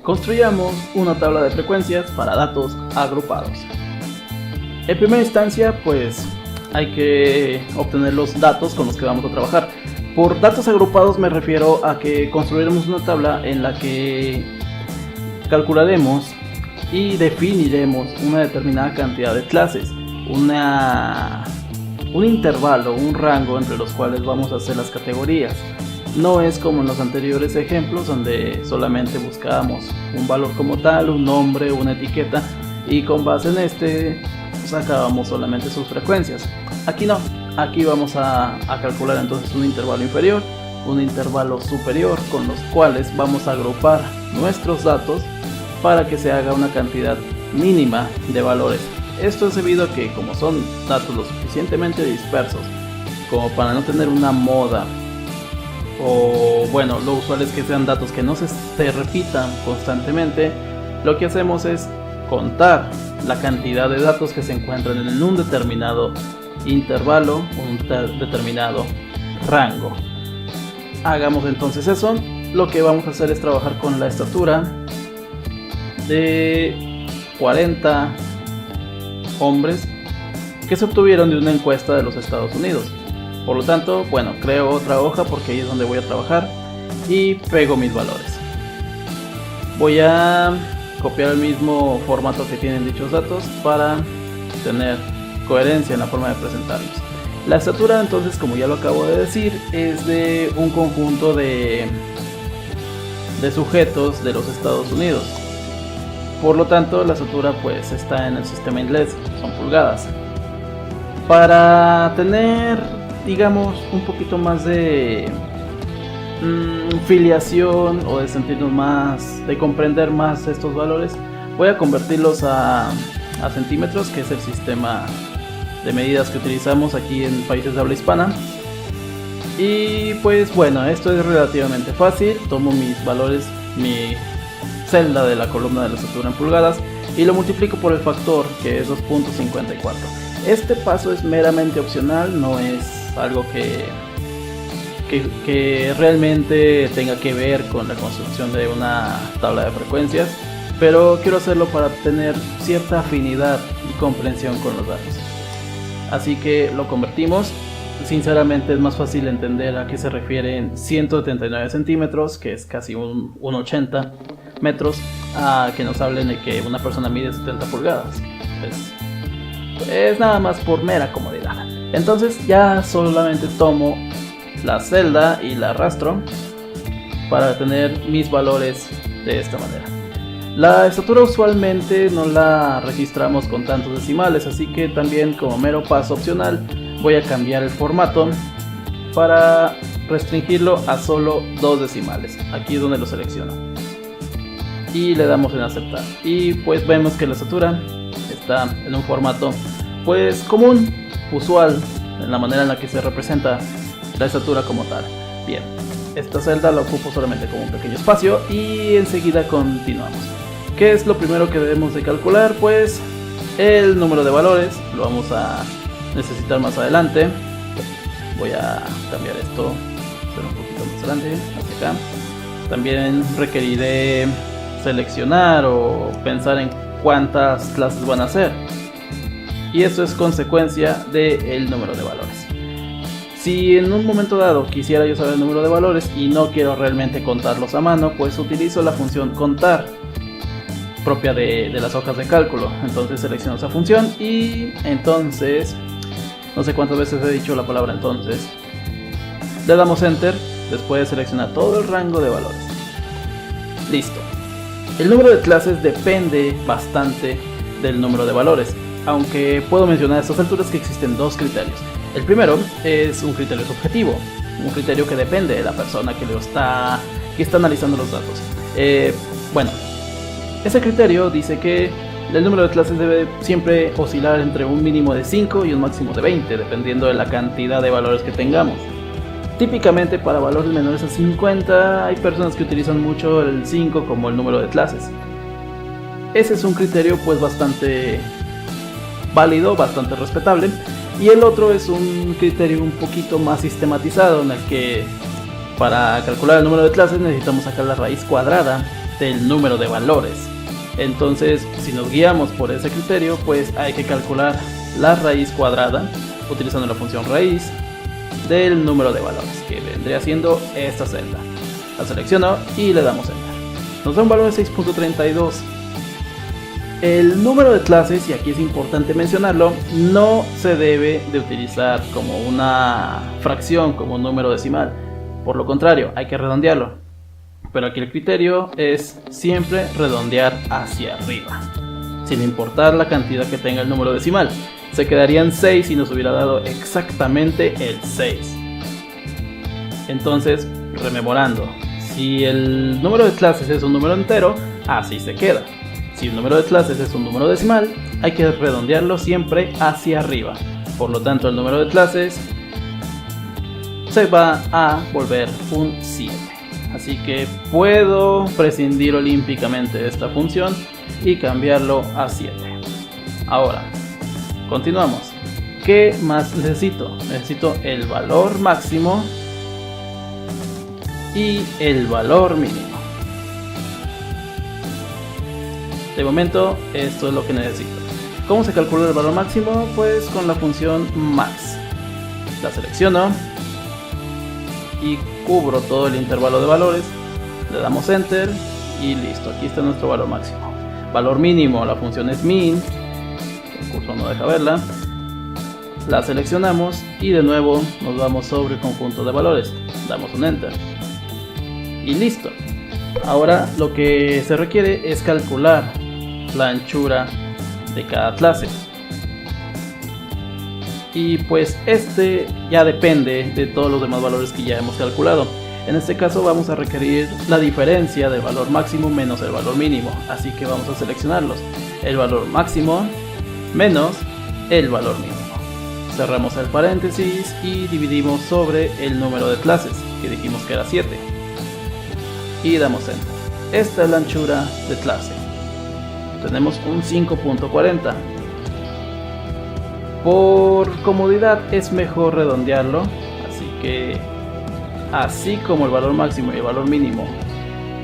Construyamos una tabla de frecuencias para datos agrupados. En primera instancia, pues hay que obtener los datos con los que vamos a trabajar. Por datos agrupados me refiero a que construiremos una tabla en la que calcularemos y definiremos una determinada cantidad de clases, un intervalo, un rango entre los cuales vamos a hacer las categorías. No es como en los anteriores ejemplos donde solamente buscábamos un valor como tal, un nombre, una etiqueta, y con base en este sacábamos solamente sus frecuencias. Aquí no, aquí vamos a calcular entonces un intervalo inferior, un intervalo superior, con los cuales vamos a agrupar nuestros datos para que se haga una cantidad mínima de valores. Esto es debido a que, como son datos lo suficientemente dispersos como para no tener una moda, o bueno, lo usual es que sean datos que no se repitan constantemente, lo que hacemos es contar la cantidad de datos que se encuentran en un determinado intervalo, un determinado rango. Hagamos entonces eso. Lo que vamos a hacer es trabajar con la estatura de 40 hombres que se obtuvieron de una encuesta de los Estados Unidos. Por lo tanto, bueno, creo otra hoja porque ahí es donde voy a trabajar y pego mis valores. Voy a copiar el mismo formato que tienen dichos datos para tener coherencia en la forma de presentarlos. La estatura, entonces, como ya lo acabo de decir, es de un conjunto de sujetos de los Estados Unidos. Por lo tanto, la estatura pues está en el sistema inglés, son pulgadas. Para tener, digamos, un poquito más de filiación o de sentirnos más, de comprender más estos valores, voy a convertirlos a centímetros, que es el sistema de medidas que utilizamos aquí en países de habla hispana. Y pues bueno, esto es relativamente fácil. Tomo mis valores, mi celda de la columna de la estatura en pulgadas, y lo multiplico por el factor, que es 2.54. Este paso es meramente opcional, no es algo que realmente tenga que ver con la construcción de una tabla de frecuencias, pero quiero hacerlo para tener cierta afinidad y comprensión con los datos. Así que lo convertimos. Sinceramente es más fácil entender a qué se refieren 179 centímetros, que es casi un 80 metros, a que nos hablen de que una persona mide 70 pulgadas. Es nada más por mera comodidad. Entonces ya solamente tomo la celda y la arrastro para tener mis valores de esta manera. La estatura usualmente no la registramos con tantos decimales, así que también, como mero paso opcional, voy a cambiar el formato para restringirlo a solo 2 decimales. Aquí es donde lo selecciono y le damos en aceptar, y pues vemos que la estatura está en un formato pues común, usual, en la manera en la que se representa la estatura como tal. Bien, esta celda la ocupo solamente como un pequeño espacio y enseguida continuamos. ¿Qué es lo primero que debemos de calcular? Pues el número de valores, lo vamos a necesitar más adelante. Voy a cambiar esto, hacer un poquito más adelante, hacia acá. También requeriré seleccionar o pensar en cuántas clases van a ser, y eso es consecuencia del número de valores. Si en un momento dado quisiera yo saber el número de valores y no quiero realmente contarlos a mano, pues utilizo la función contar propia de las hojas de cálculo. Entonces selecciono esa función y entonces, no sé cuántas veces he dicho la palabra entonces, le damos enter después de seleccionar todo el rango de valores. Listo. El número de clases depende bastante del número de valores, aunque puedo mencionar a estas alturas que existen 2 criterios. El primero es un criterio subjetivo, un criterio que depende de la persona que está analizando los datos. Bueno, ese criterio dice que el número de clases debe siempre oscilar entre un mínimo de 5 y un máximo de 20, dependiendo de la cantidad de valores que tengamos. Típicamente para valores menores a 50 hay personas que utilizan mucho el 5 como el número de clases. Ese es un criterio pues bastante válido, bastante respetable. Y el otro es un criterio un poquito más sistematizado, en el que para calcular el número de clases necesitamos sacar la raíz cuadrada del número de valores. Entonces, si nos guiamos por ese criterio, pues hay que calcular la raíz cuadrada utilizando la función raíz del número de valores, que vendría siendo esta celda. La selecciono y le damos enter. Nos da un valor de 6.32. El número de clases, y aquí es importante mencionarlo, no se debe de utilizar como una fracción, como un número decimal. Por lo contrario, hay que redondearlo. Pero aquí el criterio es siempre redondear hacia arriba, sin importar la cantidad que tenga el número decimal. Se quedarían 6 y nos hubiera dado exactamente el 6. Entonces, rememorando, si el número de clases es un número entero, así se queda. Si el número de clases es un número decimal, hay que redondearlo siempre hacia arriba. Por lo tanto, el número de clases se va a volver un 7. Así que puedo prescindir olímpicamente de esta función y cambiarlo a 7. Ahora, continuamos. ¿Qué más necesito? Necesito el valor máximo y el valor mínimo. De momento, esto es lo que necesito. ¿Cómo se calcula el valor máximo? Pues con la función max. La selecciono y cubro todo el intervalo de valores. Le damos enter y listo. Aquí está nuestro valor máximo. Valor mínimo, la función es min. El cursor no deja verla. La seleccionamos y de nuevo nos vamos sobre el conjunto de valores. Damos un enter y listo. Ahora lo que se requiere es calcular la anchura de cada clase, y pues este ya depende de todos los demás valores que ya hemos calculado. En este caso vamos a requerir la diferencia del valor máximo menos el valor mínimo, así que vamos a seleccionarlos: el valor máximo menos el valor mínimo. Cerramos el paréntesis y dividimos sobre el número de clases, que dijimos que era 7, y damos enter. Esta es la anchura de clase. Tenemos un 5.40. Por comodidad es mejor redondearlo, así que así como el valor máximo y el valor mínimo,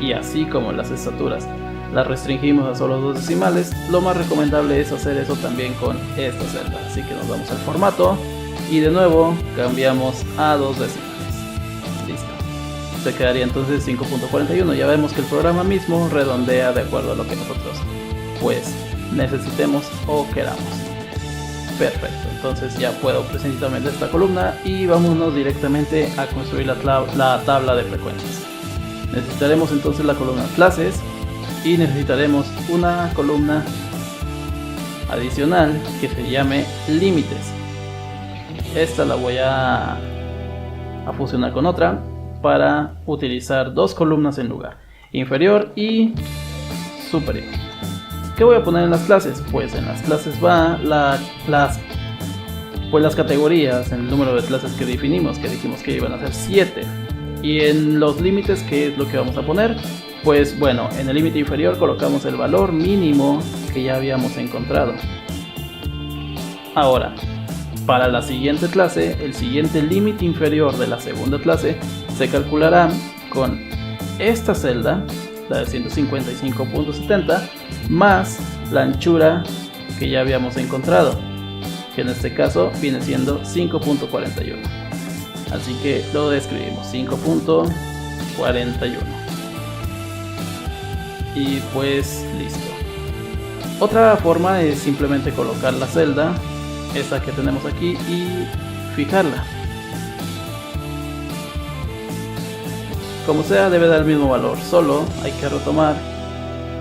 y así como las estaturas las restringimos a solo 2 decimales, lo más recomendable es hacer eso también con esta celda. Así que nos vamos al formato y de nuevo cambiamos a 2 decimales. Listo. Se quedaría entonces 5.41. Ya vemos que el programa mismo redondea de acuerdo a lo que nosotros pues necesitemos o queramos. Perfecto, entonces ya puedo presentar esta columna y vámonos directamente a construir la tabla de frecuencias. Necesitaremos entonces la columna clases y necesitaremos una columna adicional que se llame límites. Esta la voy a fusionar con otra para utilizar 2 columnas en lugar, inferior y superior. ¿Qué voy a poner en las clases? Pues en las clases va las categorías, el número de clases que definimos, que dijimos que iban a ser 7. Y en los límites, ¿qué es lo que vamos a poner? Pues bueno, en el límite inferior colocamos el valor mínimo que ya habíamos encontrado. Ahora, para la siguiente clase, el siguiente límite inferior de la segunda clase se calculará con esta celda, la de 155.70, más la anchura que ya habíamos encontrado, que en este caso viene siendo 5.41. Así que lo describimos: 5.41. Y pues listo. Otra forma es simplemente colocar la celda, esa que tenemos aquí, y fijarla. Como sea, debe dar el mismo valor, solo hay que retomar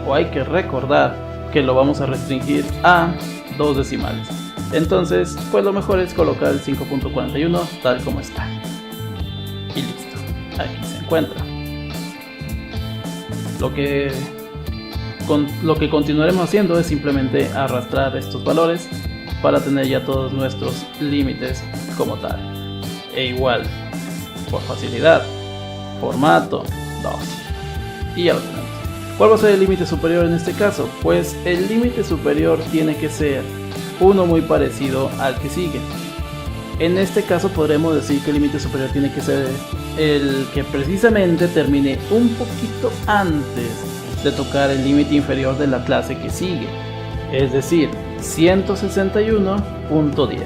o hay que recordar que lo vamos a restringir a 2 decimales. Entonces, pues lo mejor es colocar el 5.41 tal como está. Y listo, aquí se encuentra. Lo que continuaremos haciendo es simplemente arrastrar estos valores para tener ya todos nuestros límites como tal. E igual, por facilidad, formato 2, y ya lo tenemos. ¿Cuál va a ser el límite superior en este caso? Pues el límite superior tiene que ser uno muy parecido al que sigue. En este caso podremos decir que el límite superior tiene que ser el que precisamente termine un poquito antes de tocar el límite inferior de la clase que sigue, es decir, 161.10.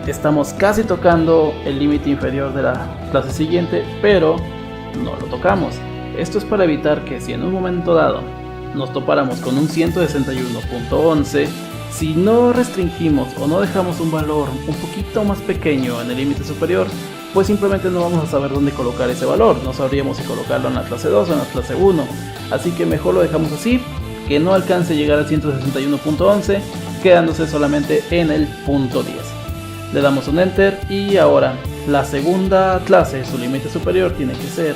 Estamos casi tocando el límite inferior de la clase siguiente, pero no lo tocamos. Esto es para evitar que si en un momento dado nos topáramos con un 161.11, si no restringimos o no dejamos un valor un poquito más pequeño en el límite superior, pues simplemente no vamos a saber dónde colocar ese valor, no sabríamos si colocarlo en la clase 2 o en la clase 1, así que mejor lo dejamos así, que no alcance a llegar al 161.11, quedándose solamente en el punto 10. Le damos un enter y ahora la segunda clase, su límite superior tiene que ser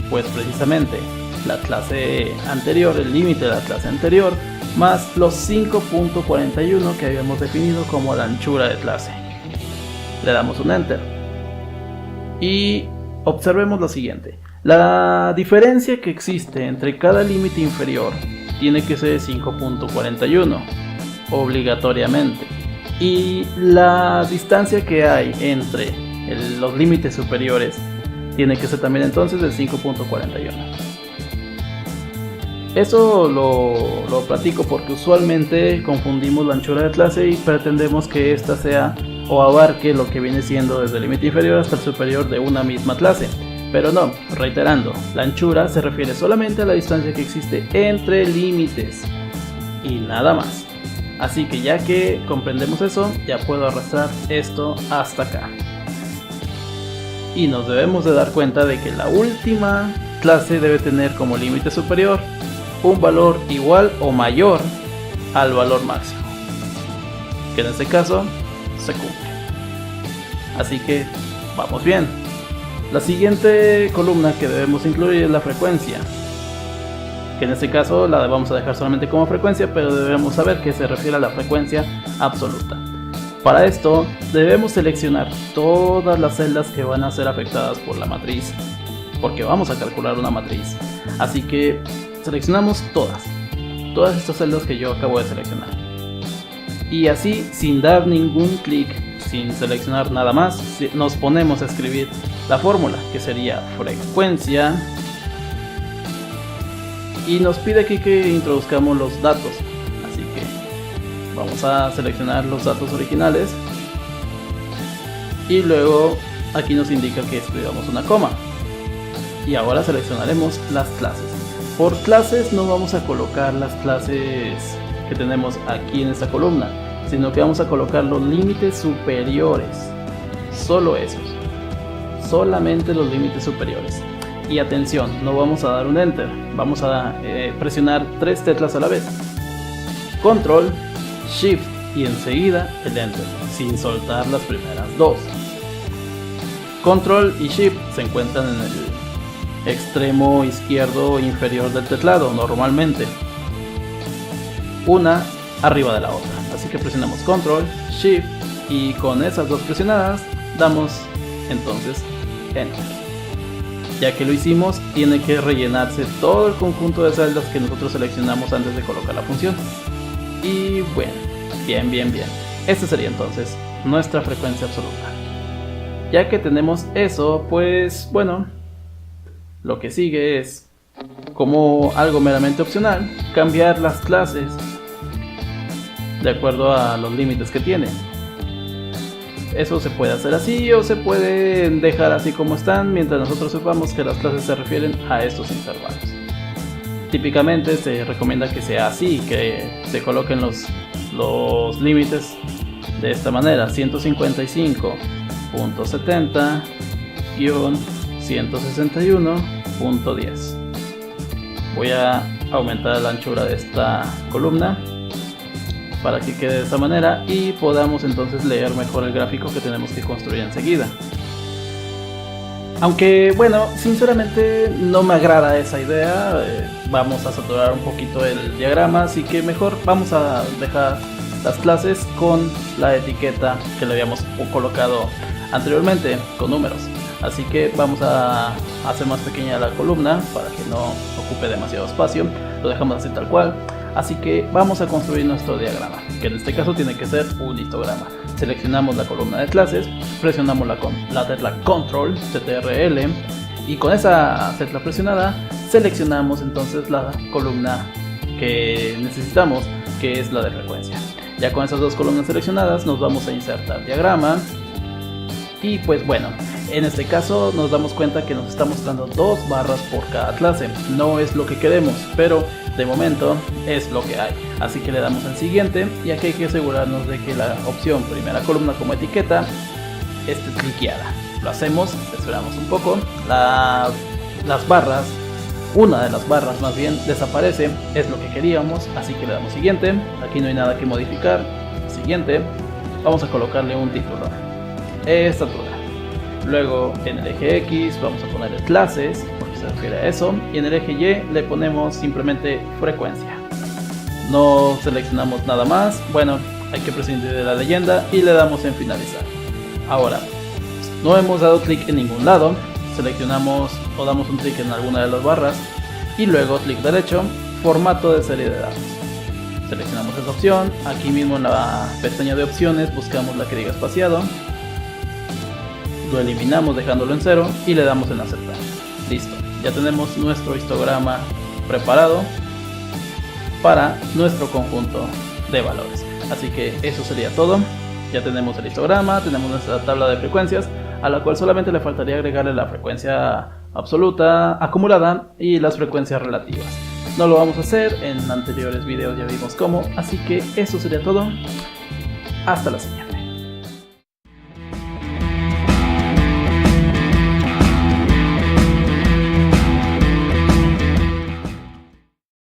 pues precisamente la clase anterior, el límite de la clase anterior, más los 5.41 que habíamos definido como la anchura de clase. Le damos un enter y observemos lo siguiente: la diferencia que existe entre cada límite inferior tiene que ser 5.41 obligatoriamente, y la distancia que hay entre los límites superiores tiene que ser también entonces de 5.41. Eso lo platico porque usualmente confundimos la anchura de clase y pretendemos que ésta sea o abarque lo que viene siendo desde el límite inferior hasta el superior de una misma clase. Pero no, reiterando, la anchura se refiere solamente a la distancia que existe entre límites y nada más. Así que ya que comprendemos eso, ya puedo arrastrar esto hasta acá. Y nos debemos de dar cuenta de que la última clase debe tener como límite superior un valor igual o mayor al valor máximo, que en este caso se cumple. Así que vamos bien. La siguiente columna que debemos incluir es la frecuencia, que en este caso la vamos a dejar solamente como frecuencia, pero debemos saber que se refiere a la frecuencia absoluta. Para esto debemos seleccionar todas las celdas que van a ser afectadas por la matriz, porque vamos a calcular una matriz. Así que seleccionamos todas estas celdas que yo acabo de seleccionar, y así, sin dar ningún clic, sin seleccionar nada más, nos ponemos a escribir la fórmula, que sería frecuencia, y nos pide aquí que introduzcamos los datos, así que vamos a seleccionar los datos originales y luego aquí nos indica que escribamos una coma, y ahora seleccionaremos las clases. Por clases no vamos a colocar las clases que tenemos aquí en esta columna, sino que vamos a colocar los límites superiores, solo esos, solamente los límites superiores. Y atención, no vamos a dar un enter, vamos a presionar 3 teclas a la vez: control, shift y enseguida el enter, sin soltar las primeras 2. Control y shift se encuentran en el extremo izquierdo inferior del teclado, normalmente una arriba de la otra, así que presionamos control, shift y con esas 2 presionadas damos entonces enter. Ya que lo hicimos, tiene que rellenarse todo el conjunto de celdas que nosotros seleccionamos antes de colocar la función. Y bueno, bien. Esta sería entonces nuestra frecuencia absoluta. Ya que tenemos eso, pues bueno, lo que sigue es, como algo meramente opcional, cambiar las clases de acuerdo a los límites que tienen. Eso se puede hacer así o se puede dejar así como están, mientras nosotros sepamos que las clases se refieren a estos intervalos. Típicamente se recomienda que sea así, que se coloquen los límites de esta manera: 155.70-161.10. Voy a aumentar la anchura de esta columna para que quede de esta manera y podamos entonces leer mejor el gráfico que tenemos que construir enseguida. Aunque bueno, sinceramente no me agrada esa idea, vamos a saturar un poquito el diagrama, así que mejor vamos a dejar las clases con la etiqueta que le habíamos colocado anteriormente con números. Así que vamos a hacer más pequeña la columna para que no ocupe demasiado espacio, lo dejamos así tal cual. Así que vamos a construir nuestro diagrama, que en este caso tiene que ser un histograma. Seleccionamos la columna de clases, presionamos la tecla Control, CTRL, y con esa tecla presionada seleccionamos entonces la columna que necesitamos, que es la de frecuencia. Ya con esas dos columnas seleccionadas nos vamos a insertar diagrama y pues bueno, en este caso nos damos cuenta que nos está mostrando 2 barras por cada clase. No es lo que queremos, pero de momento es lo que hay. Así que le damos en siguiente y aquí hay que asegurarnos de que la opción primera columna como etiqueta esté cliqueada. Lo hacemos, esperamos un poco, las barras, una de las barras más bien desaparece, es lo que queríamos, así que le damos siguiente. Aquí no hay nada que modificar, siguiente. Vamos a colocarle un título, estatura. Luego en el eje X vamos a ponerle clases, porque se refiere a eso, y en el eje Y le ponemos simplemente frecuencia. No seleccionamos nada más, bueno, hay que prescindir de la leyenda y le damos en finalizar. Ahora, no hemos dado clic en ningún lado, seleccionamos o damos un clic en alguna de las barras y luego clic derecho, formato de serie de datos. Seleccionamos esa opción, aquí mismo en la pestaña de opciones buscamos la que diga espaciado. Lo eliminamos dejándolo en 0 y le damos en aceptar. Listo, ya tenemos nuestro histograma preparado para nuestro conjunto de valores. Así que eso sería todo. Ya tenemos el histograma, tenemos nuestra tabla de frecuencias, a la cual solamente le faltaría agregarle la frecuencia absoluta, acumulada y las frecuencias relativas. No lo vamos a hacer, en anteriores videos ya vimos cómo, así que eso sería todo. Hasta la siguiente.